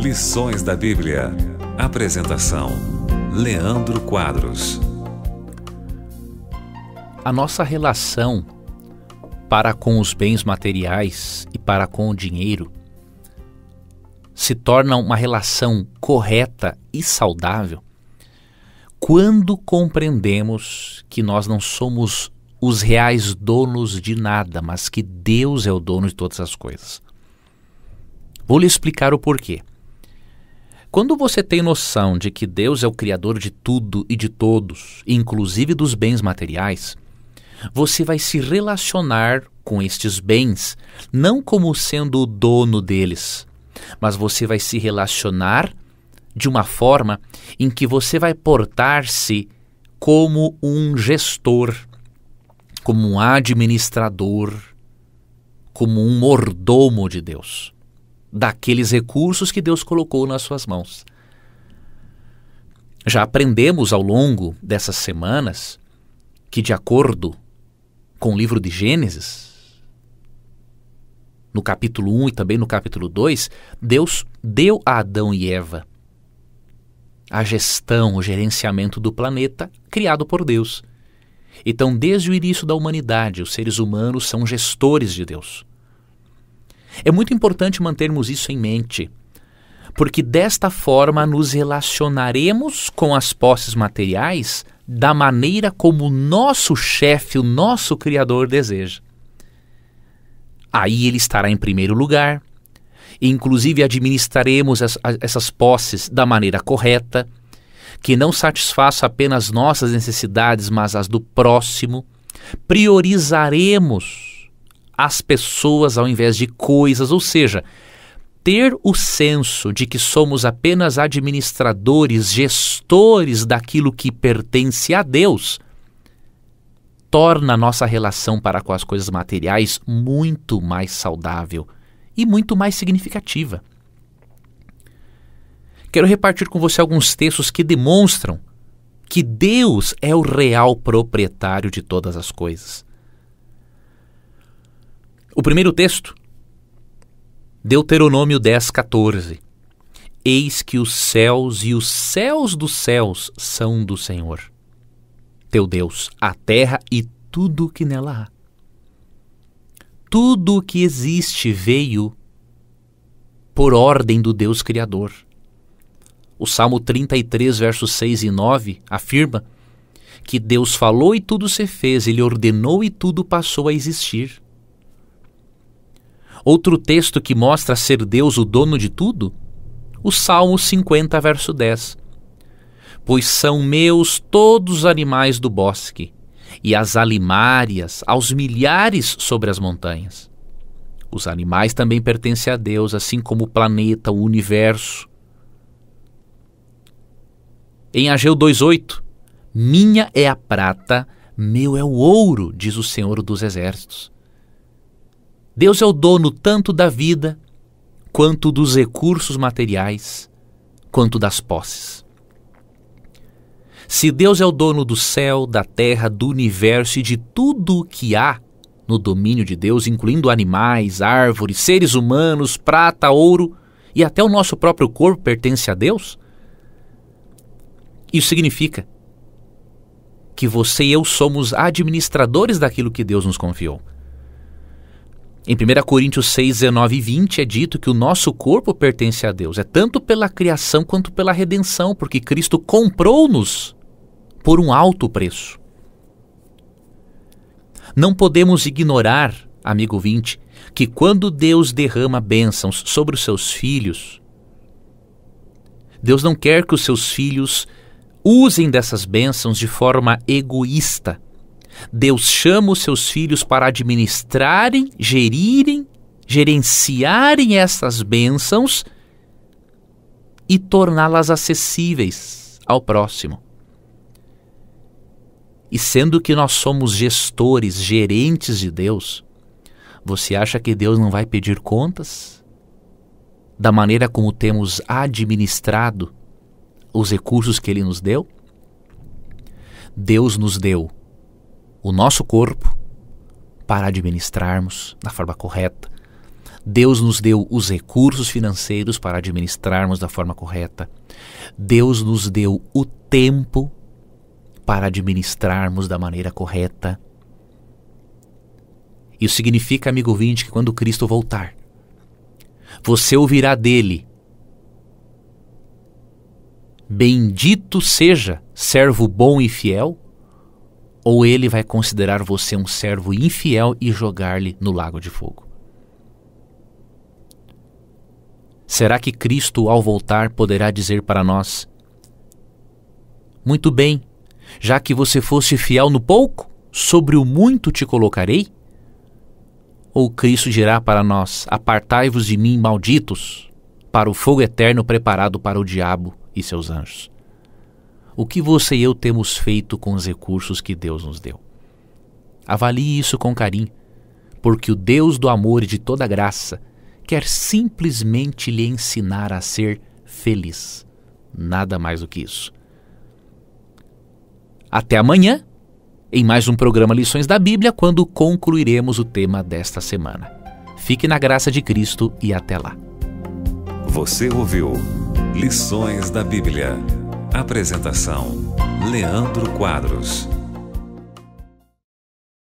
Lições da Bíblia. Apresentação: Leandro Quadros. A nossa relação para com os bens materiais e para com o dinheiro se torna uma relação correta e saudável quando compreendemos que nós não somos os reais donos de nada, mas que Deus é o dono de todas as coisas. Vou lhe explicar o porquê. Quando você tem noção de que Deus é o Criador de tudo e de todos, inclusive dos bens materiais, você vai se relacionar com estes bens, não como sendo o dono deles, mas você vai se relacionar de uma forma em que você vai portar-se como um gestor, como um administrador, como um mordomo de Deus, daqueles recursos que Deus colocou nas suas mãos. Já aprendemos ao longo dessas semanas que, de acordo com o livro de Gênesis, no capítulo 1 e também no capítulo 2, Deus deu a Adão e Eva a gestão, o gerenciamento do planeta criado por Deus. Então, desde o início da humanidade, os seres humanos são gestores de Deus. É muito importante mantermos isso em mente, porque desta forma nos relacionaremos com as posses materiais da maneira como o nosso chefe, o nosso Criador deseja. Aí ele estará em primeiro lugar, e inclusive administraremos essas posses da maneira correta, que não satisfaça apenas nossas necessidades, mas as do próximo. Priorizaremos as pessoas ao invés de coisas, ou seja, ter o senso de que somos apenas administradores, gestores daquilo que pertence a Deus, torna a nossa relação para com as coisas materiais muito mais saudável e muito mais significativa. Quero repartir com você alguns textos que demonstram que Deus é o real proprietário de todas as coisas. O primeiro texto, Deuteronômio 10:14. Eis que os céus e os céus dos céus são do Senhor, teu Deus, a terra e tudo o que nela há. Tudo o que existe veio por ordem do Deus Criador. O Salmo 33, versos 6 e 9, afirma que Deus falou e tudo se fez, Ele ordenou e tudo passou a existir. Outro texto que mostra ser Deus o dono de tudo, o Salmo 50, verso 10. Pois são meus todos os animais do bosque, e as alimárias aos milhares sobre as montanhas. Os animais também pertencem a Deus, assim como o planeta, o universo. Em Ageu 2:8, minha é a prata, meu é o ouro, diz o Senhor dos Exércitos. Deus é o dono tanto da vida, quanto dos recursos materiais, quanto das posses. Se Deus é o dono do céu, da terra, do universo e de tudo o que há no domínio de Deus, incluindo animais, árvores, seres humanos, prata, ouro e até o nosso próprio corpo pertence a Deus, isso significa que você e eu somos administradores daquilo que Deus nos confiou. Em 1 Coríntios 6, 19 e 20 é dito que o nosso corpo pertence a Deus. É tanto pela criação quanto pela redenção, porque Cristo comprou-nos por um alto preço. Não podemos ignorar, amigo ouvinte, que quando Deus derrama bênçãos sobre os seus filhos, Deus não quer que os seus filhos usem dessas bênçãos de forma egoísta. Deus chama os seus filhos para administrarem, gerenciarem essas bênçãos e torná-las acessíveis ao próximo. E sendo que nós somos gestores, gerentes de Deus, você acha que Deus não vai pedir contas da maneira como temos administrado os recursos que Ele nos deu? Deus nos deu o nosso corpo para administrarmos da forma correta. Deus nos deu os recursos financeiros para administrarmos da forma correta. Deus nos deu o tempo para administrarmos da maneira correta. Isso significa, amigo ouvinte, que quando Cristo voltar, você ouvirá dele: bendito seja, servo bom e fiel, ou ele vai considerar você um servo infiel e jogar-lhe no lago de fogo? Será que Cristo, ao voltar, poderá dizer para nós: muito bem, já que você foste fiel no pouco, sobre o muito te colocarei? Ou Cristo dirá para nós: apartai-vos de mim, malditos, para o fogo eterno preparado para o diabo e seus anjos? O que você e eu temos feito com os recursos que Deus nos deu? Avalie isso com carinho, porque o Deus do amor e de toda graça quer simplesmente lhe ensinar a ser feliz. Nada mais do que isso. Até amanhã, em mais um programa Lições da Bíblia, quando concluiremos o tema desta semana. Fique na graça de Cristo e até lá. Você ouviu Lições da Bíblia. Apresentação: Leandro Quadros.